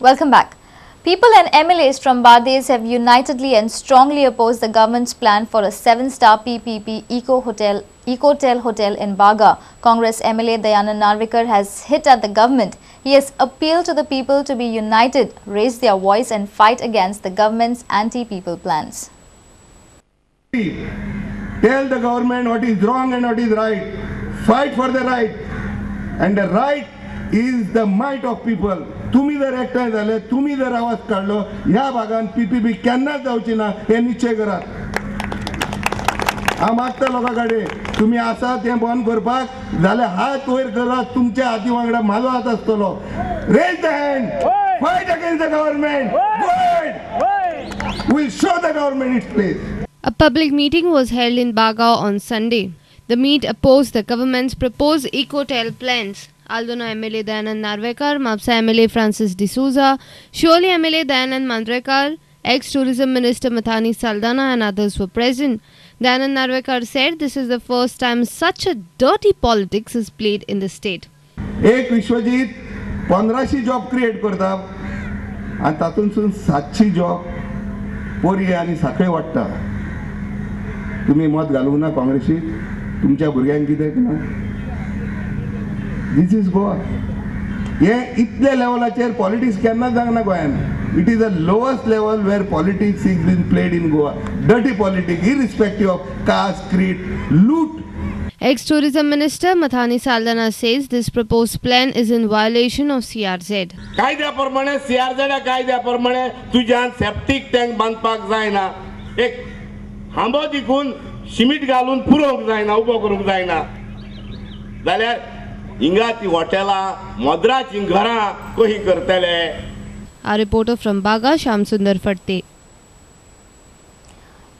Welcome back. People and MLAs from Bardez have unitedly and strongly opposed the government's plan for a 7-star PPP Ecotel Hotel in Baga. Congress MLA Dayanand Narvekar has hit at the government. He has appealed to the people to be united, raise their voice and fight against the government's anti-people plans. Tell the government what is wrong and what is right. Fight for the right. And the right is the might of people. तुम्ही जर एकठांय झाले, तुम्ही जर आवाज काढलो, ह्या भागात पीपीपी केन्नाच जावची ना हे निश्चय करात. हांव मागता लोकांकडे तुम्ही आसात हे बंद करपाक जाल्यार हात वयर करात. तुमच्या हाती वांगडा म्हाजो हात आसतलो. Raise the hand. Fight against the government. We'll show the government its place. A public meeting was held in Baga on Sunday. The meet opposed the government's proposed Ecotel plans. Aldona MLA Dayanand Narvekar, Mapsa MLA Francis D'Souza, Shirley MLA Dayanand Mandrekar, ex-tourism minister Mathani Saldana and others were present. Dayanand Narvekar said this is the first time such a dirty politics is played in the state. एक Vishwajeet 1500 job create करता आणि तातूंतसून 700 job पोरगे आनी साखळे वाडटा. तुम्ही मत घालूंक ना काँग्रेसीक. तुमच्या भुरग्यांक कितें ना. This is Goa. हे इतले लेवलाचेर पॉलिटिक्स केन्ना जावना गोंयान. It is the lowest level where politics is being played in Goa. Dirty politics, irrespective of caste, creed, loot. Ex-tourism minister Mathani Saldana says this proposed plan is in violation of CRZ. कायद्याप्रमाणे CRZ कायद्याप्रमाणे तुज्यान septic tank बांधपाक जायना. एक हांबो दिकून सिमीट घालून पुरोवंक जायना, उबो करूंक जायना. जाल्यार हिंगा ती हॉटेलां, मद्राची घरां कशी करतले. Our reporter from Baga, Shamsundar Fatte.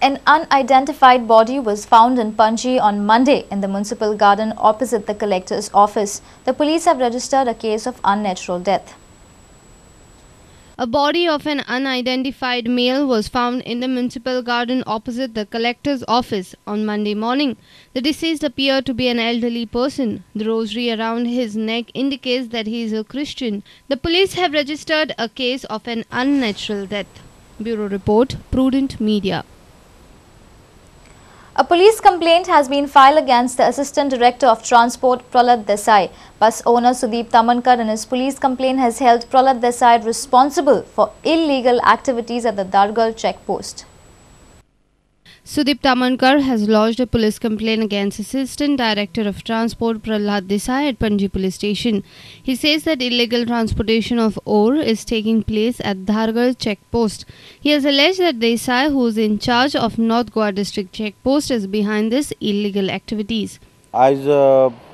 An unidentified body was found in Panji on Monday in the municipal garden opposite the collector's office. The police have registered a case of unnatural death. A body of an unidentified male was found in the municipal garden opposite the collector's office on Monday morning. The deceased appeared to be an elderly person. The rosary around his neck indicates that he is a Christian. The police have registered a case of an unnatural death. Bureau Report, Prudent Media. A police complaint has been filed against the Assistant Director of Transport Prahlad Desai. Bus owner Sudeep Tamankar in his police complaint has held Prahlad Desai responsible for illegal activities at the Dargal checkpost. Sudeep Tamankar has lodged a police complaint against Assistant Director of Transport Prahlad Desai at Panji Police Station. He says that illegal transportation of ore is taking place at Dargal checkpost. He has alleged that Desai, who is in charge of North Goa District checkpost, is behind this illegal activities. आज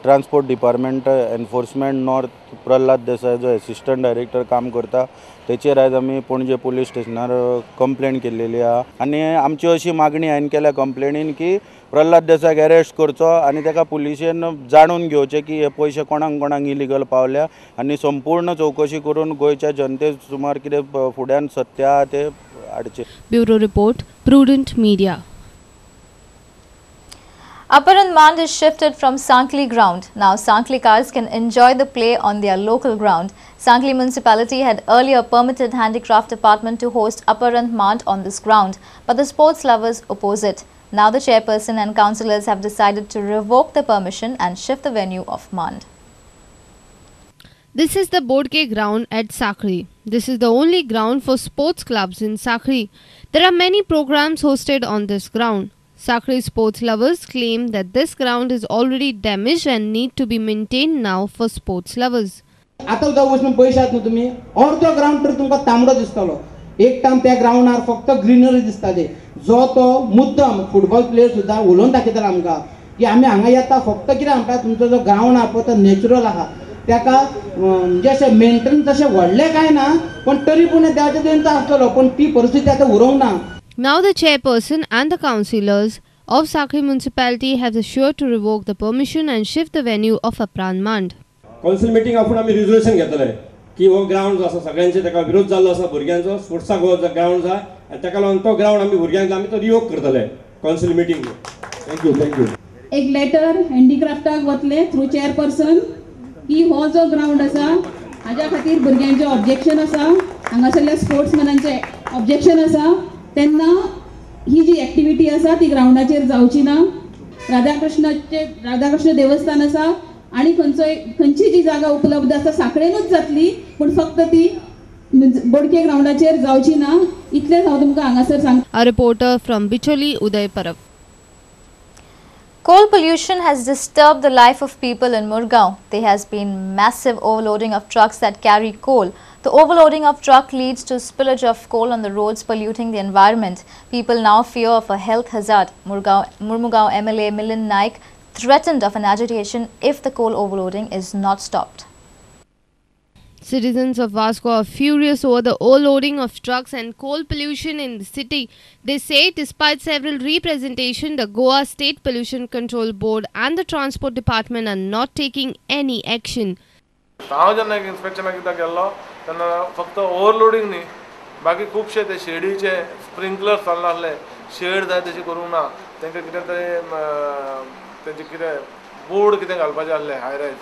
transport department enforcement north Pralhad Desai जो assistant director काम करता तेचेर आज आमी Panaji police स्टेशनार complaint केल्लेली आहा. आनी आमची अशी मागणी हांवें केल्या कंप्लेनीन की प्रल्हाद देसाईक अरेस्ट करचो आनी ताका पुलिशेन जाणून घेवचें की हे पयशे कोणाक कोणाक इलिगल पावल्या आनी संपूर्ण चौकशी करून गोंयच्या जनते सुमार कितें फुड्यान सत्य आहा तें हाडचें. Bureau report, prudent media. Aparan Mand is shifted from Sankli ground. Now Sankli cars can enjoy the play on their local ground. Sankli municipality had earlier permitted handicraft department to host Aparan Mand on this ground, but the sports lovers oppose it. Now the chairperson and councillors have decided to revoke the permission and shift the venue of Mand. This is the Bodke ground at Sakhri. This is the only ground for sports clubs in Sakhri. There are many programs hosted on this ground. Sakhri sports lovers claim that this ground is already damaged and need to be maintained now for sports lovers. आता उद्या वचून पळयशात न्हू तुमी अर्दो ground तर तुमकां तांबडो दिसतलो. एक टाइम त्या ग्राउंडार फक्त ग्रीनरी दिसताली. जो तो मुद्दम फुटबॉल प्लेयर सुद्दां उलोवन दाखयतालो आमकां की आमी हांगा येता फक्त कितें म्हणटा तुमचो जो ग्राउंड आहा पळय तो नॅचरल आहा. ताका जशें मेंटेन तशें व्हडलें कांय ना पण तरी पूण त्याच्या देंत आसतलो पण ती परिस्थिती आतां उरोंक ना. Now the chairperson and the councillors of Sakhri municipality have assured to revoke the permission and shift the venue of Aparan Mand. Council meeting आपूण आमी रिजोल्यूशन घेतले की हो ग्राउंड जो आसा सगळ्यांचे ताका विरोध जाल्लो आसा भुरग्यांचो स्पोर्ट्साक हो ग्राउंड जाय आनी ताका लागून तो ग्राउंड आमी भुरग्यांक आमी तो रिवोक करतले काउन्सिल मिटींग. थँक्यू. एक लेटर हँडीक्राफ्टाक वतले थ्रू चेअरपर्सन की हो जो ग्राउंड आसा हाज्या खातीर भुरग्यांचें ऑब्जेक्शन आसा हांगासरल्या स्पोर्ट्समॅनांचे ऑब्जेक्शन आसा तेन्ना ही जी एक्टिविटी आसा ती ग्राउंडाचेर जावची ना. राधाकृष्ण देवस्थान आसा आणि खंयची जी जागा उपलब्ध आसा साखळेनूच जातली पूण फक्त ती बोडके ग्राउंडाचेर जावची ना. इतलेच हांव तुमकां हांगासर सांगता. A reporter from Bicholi, Uday Parab. Coal pollution has disturbed the life of people in Murgaon. There has been massive overloading of trucks that carry coal. The overloading of truck leads to spillage of coal on the roads, polluting the environment. People now fear of a health hazard. Murmugaon MLA Milind Naik threatened of an agitation if the coal overloading is not stopped. Citizens of Vasco are furious over the overloading of trucks and coal pollution in the city. They say despite several representations, the Goa State Pollution Control Board and the Transport Department are not taking any action. सार्वजनिक इन्स्पेक्शनाक कित्याक गेल्लो तेन्ना फक्त overloading न्ही बाकी खुबशे ते शेडीचे sprinkler चलना आसले शेड जाय तशी करूंक ना तांकां कितें तरी तेंचे कितें बोर्ड कितें घालपाचें आसलें हाय रायज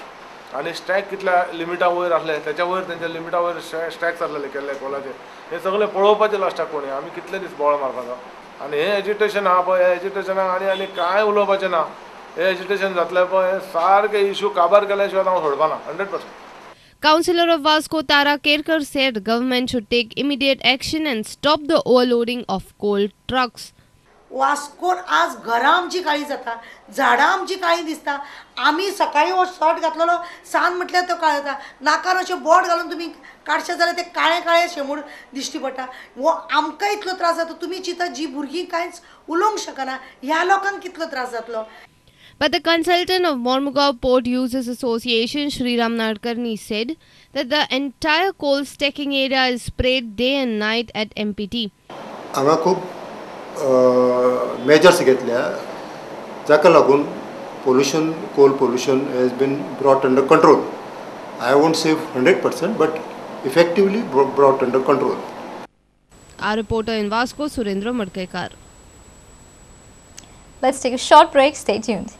आनी स्ट्रॅक कितल्या लिमिटा वयर आसले त्याच्या वयर तेंच्या लिमिटा वयर स्ट्रॅक्स आसलेले केल्ले कोलाचे हे सगळे पळोवपाचें लास्टाक कोणी आमी कितले दीस बोळ मारपाचो आनी हे एजिटेशन आहा पळय हे एजिटेशनाक आनी कांय उलोवपाचें ना हे एजिटेशन जातलें पळय हे सारके इशू काबार केल्या शिवाय हांव सोडपाना 100%. Councillor of Vasco Tara Kerkar said government should take immediate action and stop the overloading of coal trucks. वास्कोन आज घरां आमची काळी जाता झाडां आमची काळी दिसता. आमी सकाळी हो शर्ट घातलेलो सान म्हटल्यार तो काळो जाता नाकार अशें बोट घालून तुमी काडशे जाल्यार ते काळे काळे शेमूड दिश्टी पडटा. हो आमकां इतलो त्रास जाता तुमी चिंता जी भुरगीं कांयच उलोवंक शकना ह्या लोकांक कितलो त्रास जातलो. But the consultant of Mormugaon Port Users Association, Sriram Nadkarni, said that the entire coal stacking area is sprayed day and night at MPT. हांगा खूब मेजर्स घेतल्या जाका लागून pollution, coal pollution has been brought under control. I won't say 100%, but effectively brought under control. Our reporter in Vasco, Surendra Madkekar. Let's take a short break. Stay tuned.